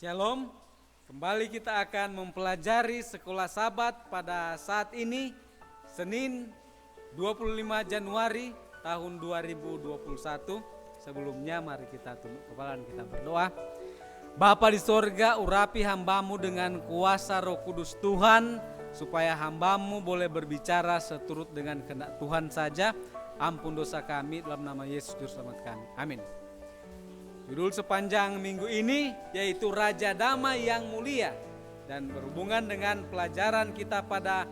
Shalom, kembali kita akan mempelajari sekolah Sabat pada saat ini, Senin 25 Januari tahun 2021. Sebelumnya mari kita tunduk kepala dan kita berdoa. Bapa di sorga, urapi hambamu dengan kuasa Roh Kudus Tuhan, supaya hambamu boleh berbicara seturut dengan kehendak Tuhan saja. Ampun dosa kami dalam nama Yesus Juru Selamat kami. Amin. Judul sepanjang minggu ini yaitu Raja Damai yang Mulia, dan berhubungan dengan pelajaran kita pada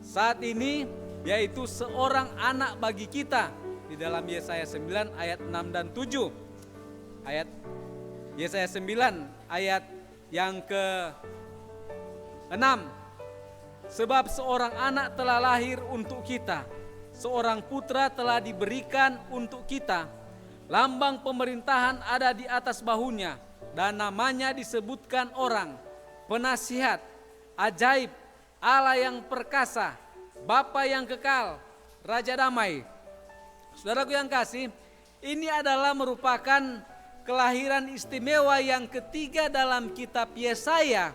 saat ini yaitu seorang anak bagi kita di dalam Yesaya 9 ayat 6 dan 7. Ayat Yesaya 9 ayat yang ke-6. Sebab seorang anak telah lahir untuk kita, seorang putra telah diberikan untuk kita. Lambang pemerintahan ada di atas bahunya, dan namanya disebutkan orang, penasihat, ajaib, Allah yang perkasa, Bapa yang kekal, Raja Damai. Saudaraku yang kasih, ini adalah merupakan kelahiran istimewa yang ketiga dalam kitab Yesaya.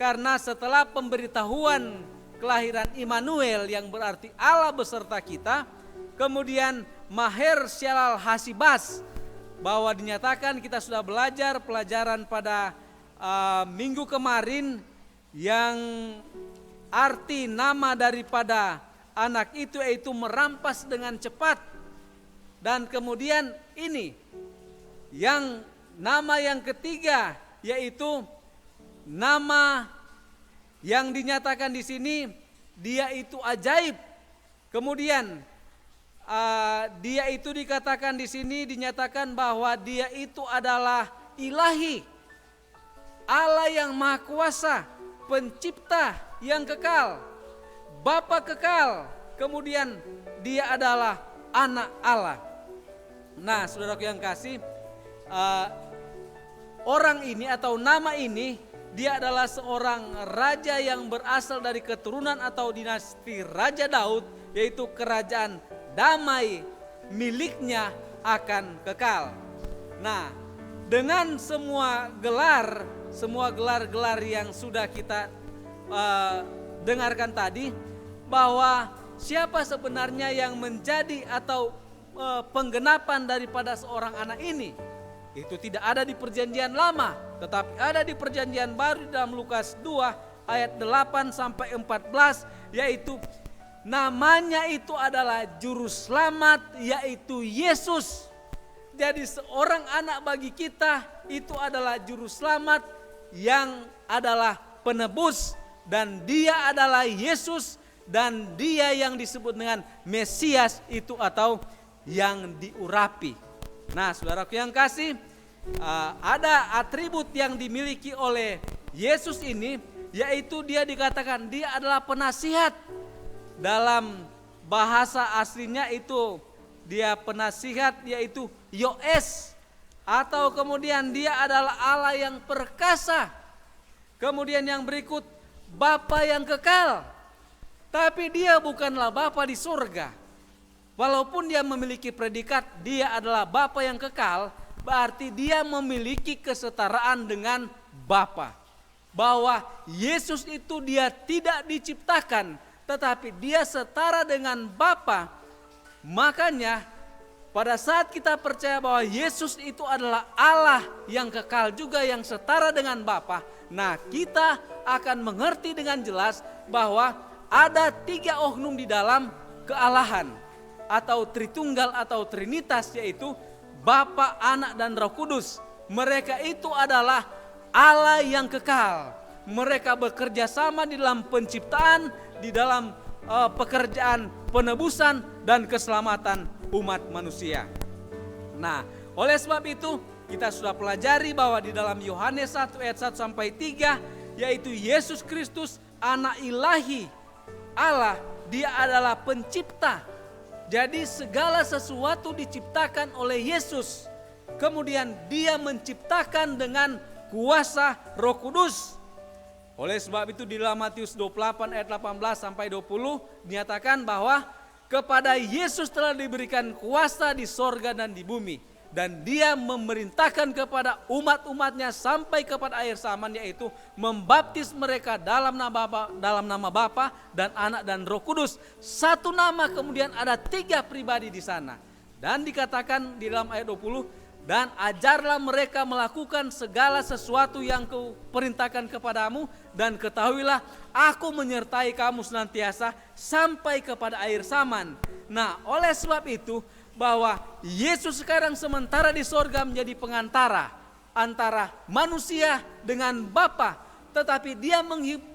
Karena setelah pemberitahuan kelahiran Immanuel yang berarti Allah beserta kita, kemudian Maher Syalal Hasibas, bahwa dinyatakan kita sudah belajar pelajaran pada minggu kemarin yang arti nama daripada anak itu yaitu merampas dengan cepat. Dan kemudian ini yang nama yang ketiga yaitu nama yang dinyatakan di sini dia itu ajaib. Kemudian dia itu dikatakan di sini dinyatakan bahwa dia itu adalah ilahi, Allah yang maha kuasa, pencipta yang kekal, Bapa kekal, kemudian dia adalah anak Allah. Nah, saudaraku yang kasih, orang ini atau nama ini dia adalah seorang raja yang berasal dari keturunan atau dinasti Raja Daud, yaitu kerajaan damai miliknya akan kekal. Nah, dengan semua gelar-gelar yang sudah kita dengarkan tadi, bahwa siapa sebenarnya yang menjadi atau penggenapan daripada seorang anak ini, itu tidak ada di perjanjian lama, tetapi ada di perjanjian baru dalam Lukas 2 ayat 8 sampai 14, yaitu namanya itu adalah Juru Selamat, yaitu Yesus. Jadi seorang anak bagi kita itu adalah Juru Selamat yang adalah penebus, dan dia adalah Yesus, dan dia yang disebut dengan Mesias itu atau yang diurapi. Nah, saudaraku yang kasih, ada atribut yang dimiliki oleh Yesus ini, yaitu dia dikatakan dia adalah penasihat. Dalam bahasa aslinya itu dia penasihat, yaitu Yoes, atau kemudian dia adalah Allah yang perkasa. Kemudian yang berikut, Bapa yang kekal. Tapi dia bukanlah Bapa di surga. Walaupun dia memiliki predikat dia adalah Bapa yang kekal, berarti dia memiliki kesetaraan dengan Bapa. Bahwa Yesus itu dia tidak diciptakan, tetapi dia setara dengan Bapa. Makanya pada saat kita percaya bahwa Yesus itu adalah Allah yang kekal juga yang setara dengan Bapa, nah kita akan mengerti dengan jelas bahwa ada 3 oknum di dalam kealahan atau Tritunggal atau Trinitas, yaitu Bapa, Anak, dan Roh Kudus. Mereka itu adalah Allah yang kekal. Mereka bekerja sama di dalam penciptaan, di dalam pekerjaan penebusan dan keselamatan umat manusia. Nah, oleh sebab itu kita sudah pelajari bahwa di dalam Yohanes 1 ayat 1 sampai 3, yaitu Yesus Kristus anak ilahi Allah, dia adalah pencipta. Jadi segala sesuatu diciptakan oleh Yesus. Kemudian dia menciptakan dengan kuasa Roh Kudus. Oleh sebab itu di dalam Matius 28 ayat 18 sampai 20 dinyatakan bahwa kepada Yesus telah diberikan kuasa di sorga dan di bumi. dan dia memerintahkan kepada umat-umatnya sampai kepada akhir zaman, yaitu membaptis mereka dalam nama Bapa dan Anak dan Roh Kudus. Satu nama, kemudian ada 3 pribadi di sana. Dan dikatakan di dalam ayat 20, dan ajarlah mereka melakukan segala sesuatu yang kuperintahkan kepadamu, dan ketahuilah aku menyertai kamu senantiasa sampai kepada akhir zaman. Nah, oleh sebab itu, bahwa Yesus sekarang sementara di sorga menjadi pengantara antara manusia dengan Bapa, tetapi dia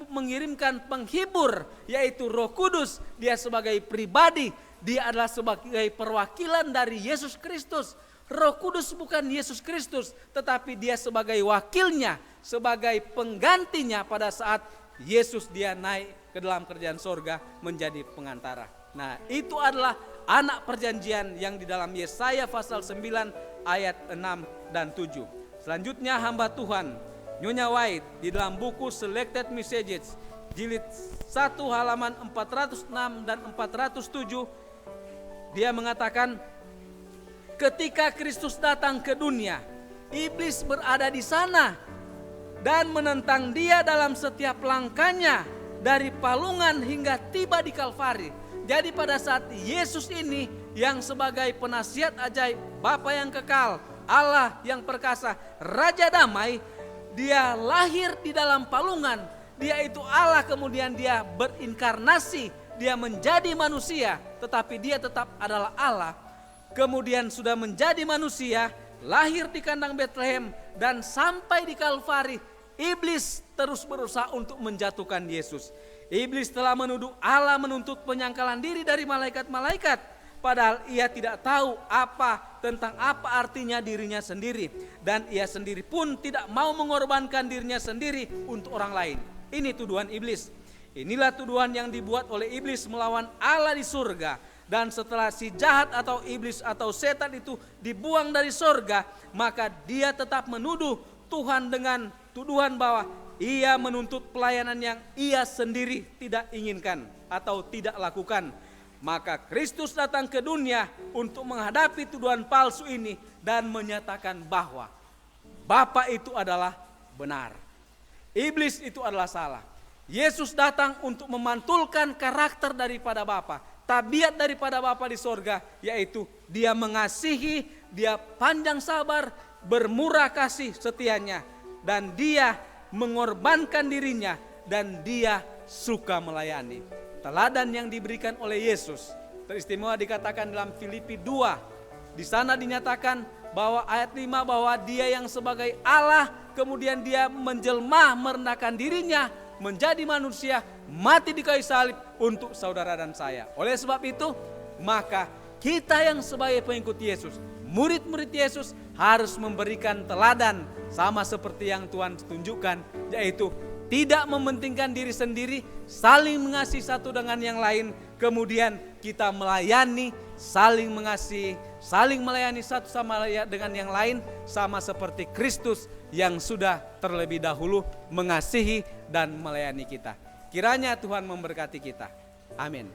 mengirimkan penghibur, yaitu Roh Kudus. Dia sebagai pribadi, dia adalah sebagai perwakilan dari Yesus Kristus. Roh Kudus bukan Yesus Kristus, tetapi dia sebagai wakilnya, sebagai penggantinya pada saat Yesus dia naik ke dalam kerajaan sorga menjadi pengantara. Nah, itu adalah anak perjanjian yang di dalam Yesaya pasal 9 ayat 6 dan 7. Selanjutnya hamba Tuhan Nyonya White di dalam buku Selected Messages jilid 1 halaman 406 dan 407, dia mengatakan, ketika Kristus datang ke dunia, iblis berada di sana dan menentang dia dalam setiap langkahnya dari palungan hingga tiba di Kalvari. Jadi pada saat Yesus ini yang sebagai penasihat ajaib, Bapa yang kekal, Allah yang perkasa, Raja damai, dia lahir di dalam palungan. Dia itu Allah, kemudian dia berinkarnasi, dia menjadi manusia, tetapi dia tetap adalah Allah. Kemudian sudah menjadi manusia, lahir di kandang Betlehem, dan sampai di Kalvari, iblis terus berusaha untuk menjatuhkan Yesus. Iblis telah menuduh Allah menuntut penyangkalan diri dari malaikat-malaikat, padahal ia tidak tahu tentang apa artinya dirinya sendiri, dan ia sendiri pun tidak mau mengorbankan dirinya sendiri untuk orang lain. Ini tuduhan iblis. Inilah tuduhan yang dibuat oleh iblis melawan Allah di surga. Dan setelah si jahat atau iblis atau setan itu dibuang dari surga, maka dia tetap menuduh Tuhan dengan tuduhan bahwa ia menuntut pelayanan yang ia sendiri tidak inginkan atau tidak lakukan. Maka Kristus datang ke dunia untuk menghadapi tuduhan palsu ini dan menyatakan bahwa Bapa itu adalah benar, iblis itu adalah salah. Yesus datang untuk memantulkan karakter daripada Bapa, tabiat daripada Bapa di sorga, yaitu dia mengasihi, dia panjang sabar, bermurah kasih setianya, dan dia mengorbankan dirinya, dan dia suka melayani. Teladan yang diberikan oleh Yesus teristimewa dikatakan dalam Filipi 2. Di sana dinyatakan bahwa ayat 5 bahwa dia yang sebagai Allah kemudian dia menjelma, merendahkan dirinya menjadi manusia, mati di kayu salib untuk saudara dan saya. Oleh sebab itu, maka kita yang sebagai pengikut Yesus, murid-murid Yesus harus memberikan teladan sama seperti yang Tuhan tunjukkan, yaitu tidak mementingkan diri sendiri, saling mengasihi satu dengan yang lain, kemudian kita melayani, saling mengasihi, saling melayani satu sama dengan yang lain, sama seperti Kristus yang sudah terlebih dahulu mengasihi dan melayani kita. Kiranya Tuhan memberkati kita. Amin.